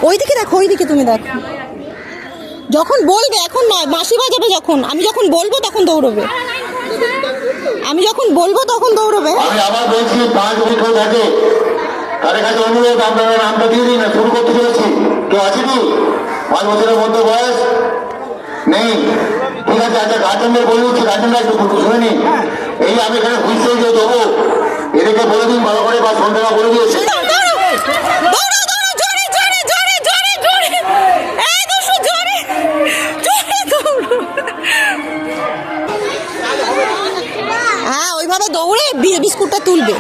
ওইদিকে দেখো, ওইদিকে তুমি দেখো। যখন বলবে, এখন নয়, বাঁশি বাজাবে যখন, আমি যখন বলবো তখন দৌড়বে, আমি যখন বলবো তখন দৌড়বে। আমি আবার বলছি 5 মিনিট থাকে, তাদের কাছে অনুরোধ আপনারা নামটা দিয়ে দিন না, শুরু করতে চলেছি। কেউ আছে কি 5 বছরের মধ্যে বয়স নেই? ঠিক আছে, আচ্ছা গার্জেনদের বলে দিচ্ছি, গার্জেনরা একটু শুনে নিন। এই আমি এখানে হুইসেল যে দেবো, এদেরকে বলে দিন ভালো করে, বা সন্ধ্যা বলে দিয়েছে। হ্যাঁ, ওইভাবে দৌড়ে বিস্কুটটা তুলবে।